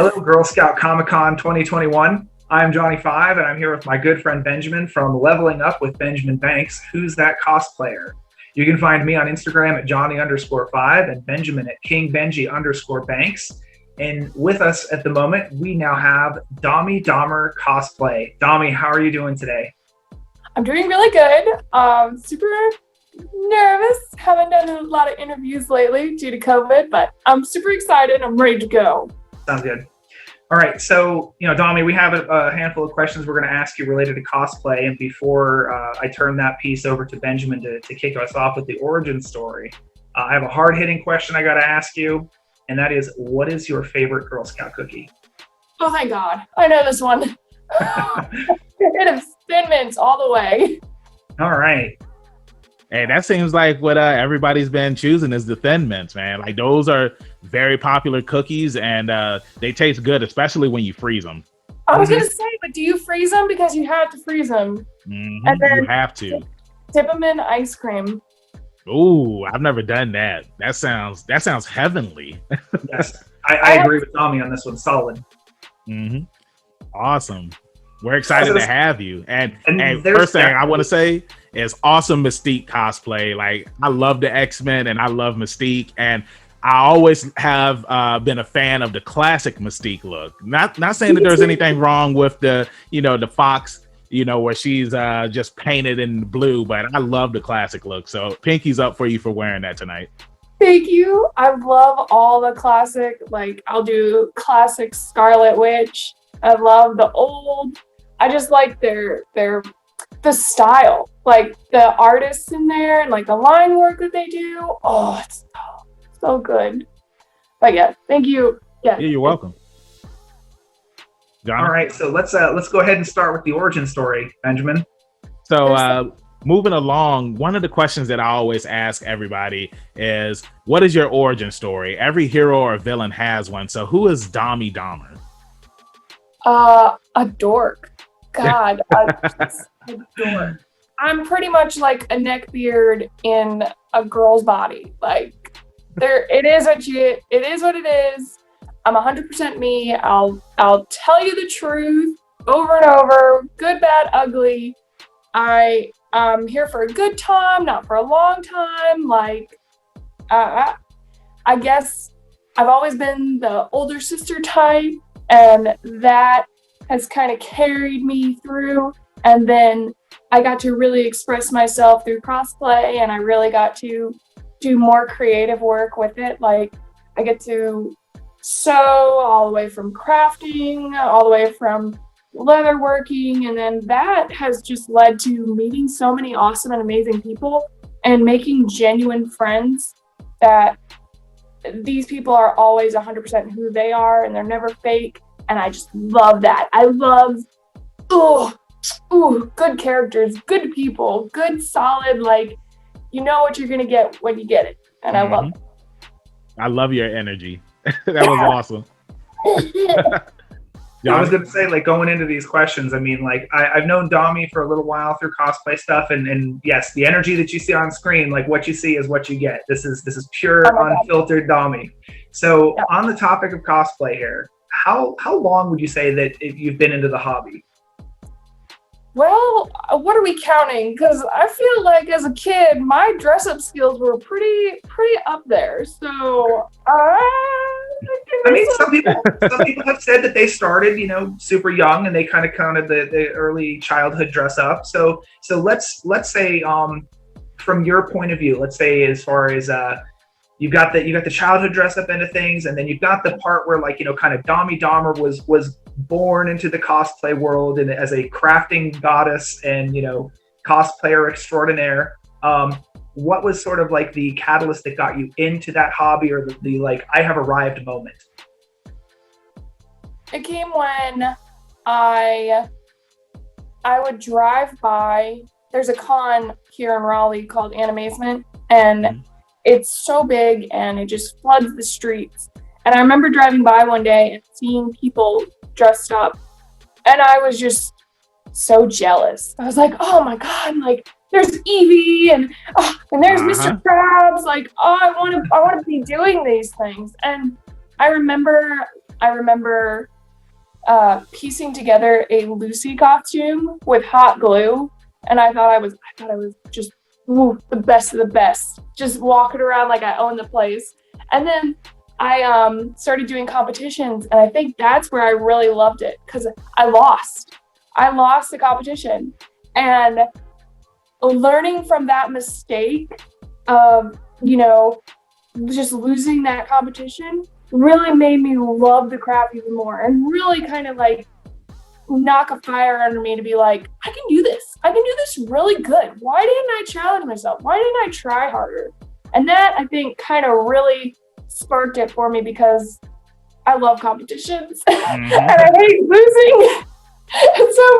Hello, Girl Scout Comic Con 2021. I'm Johnie 5, and I'm here with my good friend Benjamin from Leveling Up with Benjamin Banks. Who's that cosplayer? You can find me on Instagram at Johnie_5 and Benjamin at KingBenji_Banks. And with us at the moment, we now have Dommie Cosplay. Dommie, how are you doing today? I'm doing really good. Super nervous. Haven't done a lot of interviews lately due to COVID, but I'm super excited. I'm ready to go. Sounds good. All right, so, Dommie, we have a handful of questions we're going to ask you related to cosplay. And before I turn that piece over to Benjamin to kick us off with the origin story, I have a hard-hitting question I got to ask you, and that is, what is your favorite Girl Scout cookie? Oh, thank God. I know this one. It is Thin Mints all the way. All right. Hey, that seems like what everybody's been choosing is the Thin Mints, man. Like, those are very popular cookies, and they taste good, especially when you freeze them. I was going to say, but do you freeze them? Because you have to freeze them. Mm-hmm. And then you have to. Dip them in ice cream. Ooh, I've never done that. That sounds heavenly. Yes, I agree with Dommie on this one. Solid. Mm-hmm. Awesome. We're excited to have you. And first thing I want to say is awesome Mystique cosplay. Like, I love the X-Men and I love Mystique. And I always have been a fan of the classic Mystique look. Not saying that there's anything wrong with the Fox, where she's just painted in blue, but I love the classic look. So pinky's up for you for wearing that tonight. Thank you. I love all the classic. Like, I'll do classic Scarlet Witch. I love the old. I just like the style, like the artists in there and like the line work that they do. Oh, it's so good. But yeah, thank you. Yeah, you're welcome. John? All right, so let's go ahead and start with the origin story, Benjamin. So moving along, one of the questions that I always ask everybody is, what is your origin story? Every hero or villain has one. So who is Dommie Dahmer? A dork. God, a dork. I'm pretty much like a neckbeard in a girl's body. Like, it is what it is. I'm 100% me. I'll tell you the truth over and over. Good, bad, ugly. I'm here for a good time, not for a long time. Like, I guess I've always been the older sister type, and that has kind of carried me through. And then I got to really express myself through cosplay, and I really got to do more creative work with it. Like, I get to sew all the way from crafting, all the way from leather working. And then that has just led to meeting so many awesome and amazing people and making genuine friends that these people are always 100% who they are, and they're never fake. And I just love that. I love, good characters, good people, good, solid, like, you know what you're going to get when you get it. And I love it. I love your energy. That was awesome. I was going to say, like, going into these questions, I mean, like, I've known Dommie for a little while through cosplay stuff. And yes, the energy that you see on screen, like, what you see is what you get. This is pure, unfiltered Dommie. So on the topic of cosplay here, how long would you say that you've been into the hobby? Well, what are we counting? Because I feel like as a kid, my dress-up skills were pretty up there. So, I mean, some people have said that they started, super young, and they kind of counted the early childhood dress up. So let's say, from your point of view, let's say as far as you got the childhood dress up into things, and then you've got the part where, like, kind of Dommie Dahmer was born into the cosplay world and as a crafting goddess and cosplayer extraordinaire. What was sort of like the catalyst that got you into that hobby, or the like, I have arrived moment? It came when I would drive by. There's a con here in Raleigh called Animazement, and it's so big and it just floods the streets. And I remember driving by one day and seeing people dressed up, and I was just so jealous. I was like, oh my God, like, there's Evie and there's Mr. Krabs. Like, I want to be doing these things. And I remember I remember piecing together a Lucy costume with hot glue, and I thought I was just the best of the best, just walking around like I owned the place. And then I started doing competitions, and I think that's where I really loved it, because I lost the competition, and learning from that mistake of, you know, just losing that competition really made me love the craft even more, and really kind of like knock a fire under me to be like, I can do this really good. Why didn't I challenge myself? Why didn't I try harder? And that, I think, kind of really sparked it for me, because I love competitions and I hate losing. And so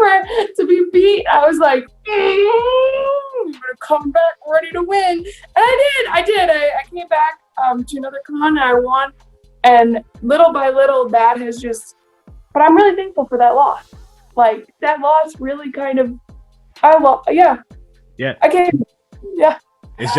to be beat, I was like, I'm gonna come back ready to win. And I did. I came back to another con, and I won. And little by little, that has just, but I'm really thankful for that loss. Like, that loss really kind of, yeah. I can't, yeah. It's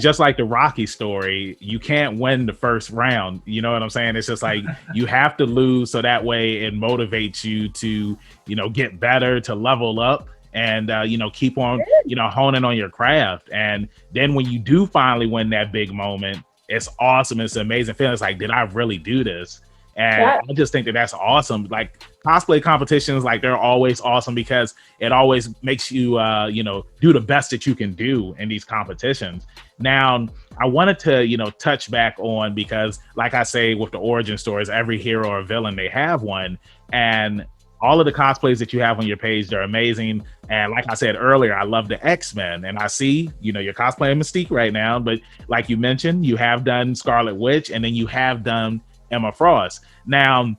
just like the Rocky story. You can't win the first round. You know what I'm saying? It's just like, you have to lose, so that way it motivates you to, you know, get better, to level up, and you know, keep on, you know, honing on your craft. And then when you do finally win that big moment, it's awesome. It's an amazing feeling. It's like, did I really do this? And I just think that that's awesome. Like, cosplay competitions, like, they're always awesome, because it always makes you, you know, do the best that you can do in these competitions. Now, I wanted to, you know, touch back on, because like I say, with the origin stories, every hero or villain, they have one. And all of the cosplays that you have on your page, they're amazing. And like I said earlier, I love the X-Men, and I see, you know, you're cosplaying Mystique right now, but like you mentioned, you have done Scarlet Witch, and then you have done Emma Frost. Now,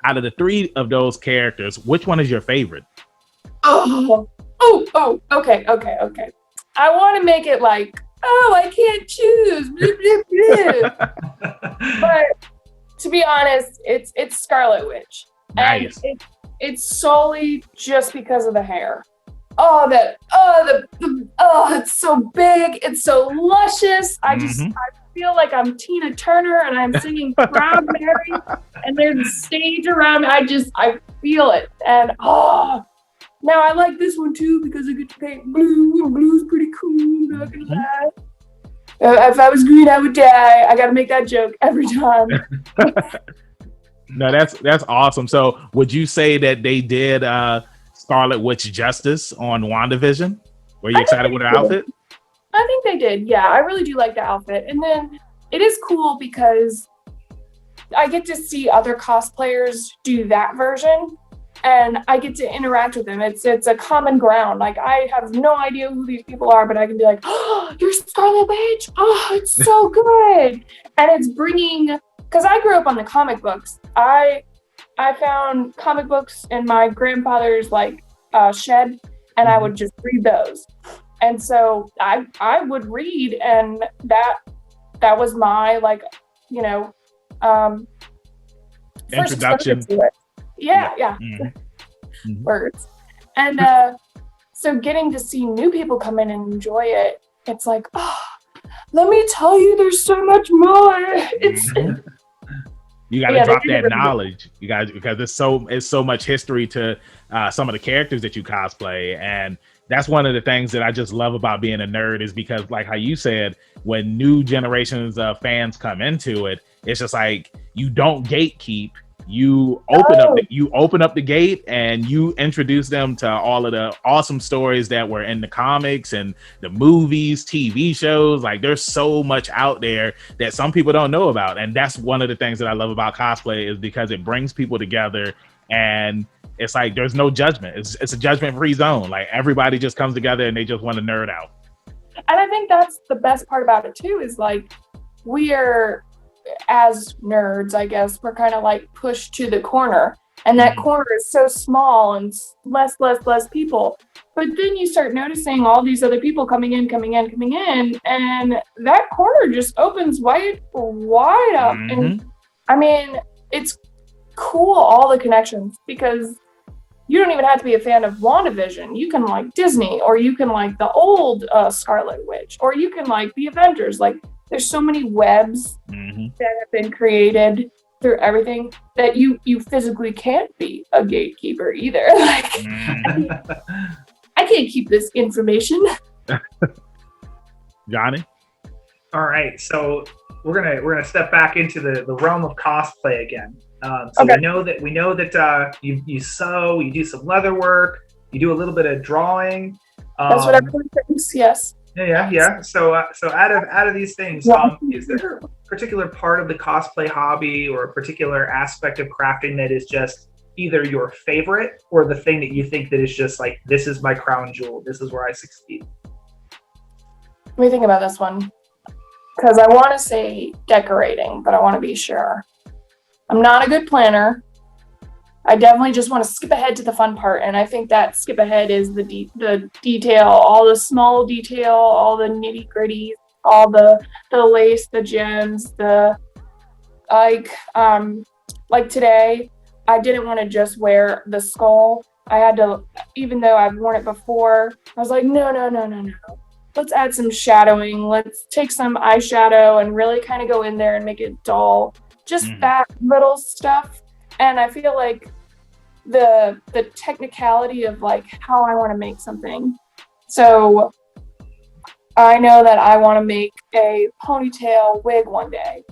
out of the three of those characters, which one is your favorite? Okay. I want to make it like, I can't choose. But to be honest, it's Scarlet Witch. Nice. And it's solely just because of the hair. It's so big. It's so luscious. I feel like I'm Tina Turner, and I'm singing Proud Mary, and there's a stage around me. I feel it. And now I like this one too, because I get to paint blue, and blue's pretty cool. Not gonna lie. If I was green, I would die. I gotta make that joke every time. No, that's awesome. So would you say that they did Scarlet Witch justice on WandaVision? Were you excited with her outfit? I think they did. Yeah, I really do like the outfit. And then it is cool because I get to see other cosplayers do that version, and I get to interact with them. It's a common ground. Like, I have no idea who these people are, but I can be like, oh, you're Scarlet Witch. Oh, it's so good. And it's bringing, because I grew up on the comic books. I found comic books in my grandfather's shed, and I would just read those. And so I would read, and that was my introduction to it. Yeah. Words. And so getting to see new people come in and enjoy it, it's like, let me tell you, there's so much more. You got to drop that knowledge, you guys, because it's so much history to some of the characters that you cosplay. And that's one of the things that I just love about being a nerd, is because, like how you said, when new generations of fans come into it, it's just like, you don't gatekeep. You open up the gate, and you introduce them to all of the awesome stories that were in the comics and the movies, TV shows. Like, there's so much out there that some people don't know about. And that's one of the things that I love about cosplay, is because it brings people together, and it's like, there's no judgment. It's a judgment-free zone. Like, everybody just comes together and they just want to nerd out. And I think that's the best part about it too, is like, we are, as nerds, I guess, we're kind of like pushed to the corner, and that corner is so small and less people. But then you start noticing all these other people coming in, and that corner just opens wide up. And I mean, it's cool, all the connections, because you don't even have to be a fan of WandaVision. You can like Disney, or you can like the old Scarlet Witch, or you can like the Avengers. Like, there's so many webs that have been created through everything that you physically can't be a gatekeeper either. Like, I can't keep this information. Johnie? All right, so we're gonna step back into the realm of cosplay again. So okay. we know that you sew, you do some leather work, you do a little bit of drawing. That's what everyone thinks. Yes. Yeah. So out of these things, is there a particular part of the cosplay hobby or a particular aspect of crafting that is just either your favorite or the thing that you think that is just like, this is my crown jewel, this is where I succeed? Let me think about this one, because I want to say decorating, but I want to be sure. I'm not a good planner. I definitely just want to skip ahead to the fun part, and I think that skip ahead is the detail, all the small detail, all the nitty gritty, all the lace, the gems, the like today, I didn't want to just wear the skull. I had to, even though I've worn it before, I was like, no. Let's add some shadowing. Let's take some eyeshadow and really kind of go in there and make it dull. Just that little stuff. And I feel like the technicality of like how I want to make something. So I know that I want to make a ponytail wig one day.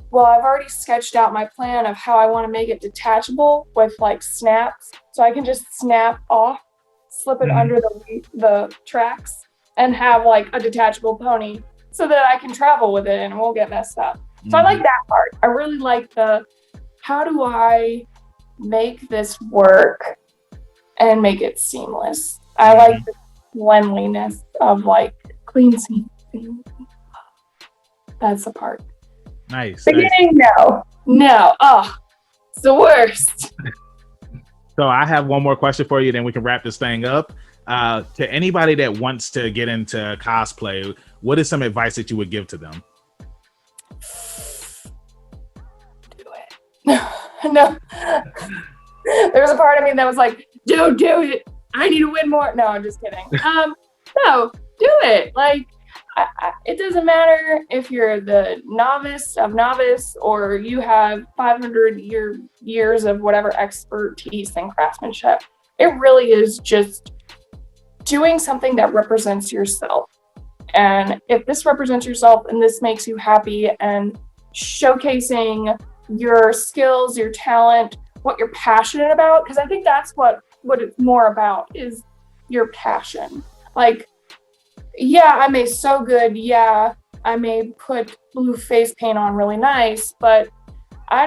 Well, I've already sketched out my plan of how I want to make it detachable with like snaps. So I can just snap off, slip it under the tracks, and have like a detachable pony so that I can travel with it and it won't get messed up. So I like that part. I really like how do I make this work and make it seamless? I like the cleanliness of like clean scene. That's the part. Nice. Beginning, no. Oh, it's the worst. So I have one more question for you, then we can wrap this thing up. To anybody that wants to get into cosplay, what is some advice that you would give to them? Do it. No. There was a part of me that was like, don't do it. I need to win more. No, I'm just kidding. No, do it. Like, it doesn't matter if you're the novice of novice or you have 500 years of whatever expertise and craftsmanship. It really is just doing something that represents yourself. And if this represents yourself and this makes you happy and showcasing your skills, your talent, what you're passionate about, because I think that's what it's more about, is your passion. Like, yeah, I may sew good. Yeah, I may put blue face paint on really nice, but I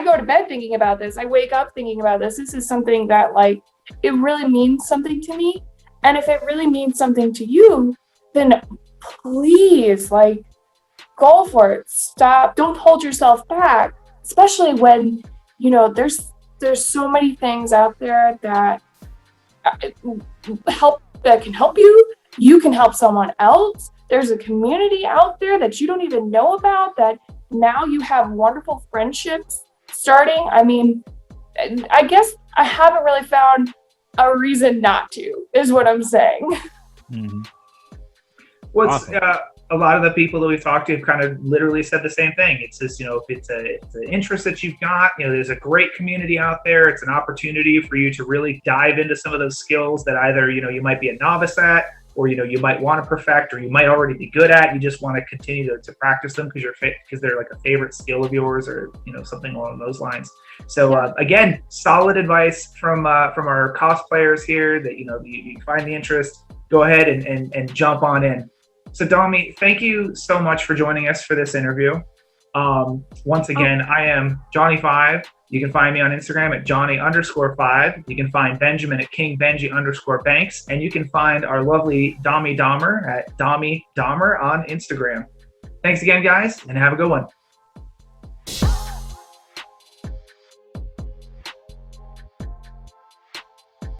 go to bed thinking about this. I wake up thinking about this. This is something that like, it really means something to me. And if it really means something to you, then please, like, go for it. Stop. Don't hold yourself back, especially when, there's so many things out there that can help you. You can help someone else. There's a community out there that you don't even know about that now you have wonderful friendships starting. I mean, I guess I haven't really found a reason not to, is what I'm saying. Awesome. A lot of the people that we've talked to have kind of literally said the same thing. It's just, if it's an interest that you've got, there's a great community out there. It's an opportunity for you to really dive into some of those skills that either, you might be a novice at, or, you might want to perfect, or you might already be good at. You just want to continue to practice them because they're like a favorite skill of yours, or, something along those lines. So again, solid advice from our cosplayers here that, you find the interest, go ahead and jump on in. So Dommie, thank you so much for joining us for this interview. Once again, I am Johnie5. You can find me on Instagram at Johnie_5. You can find Benjamin at KingBenji_Banks. And you can find our lovely Dommie Dahmer at Dommie Dahmer on Instagram. Thanks again, guys, and have a good one.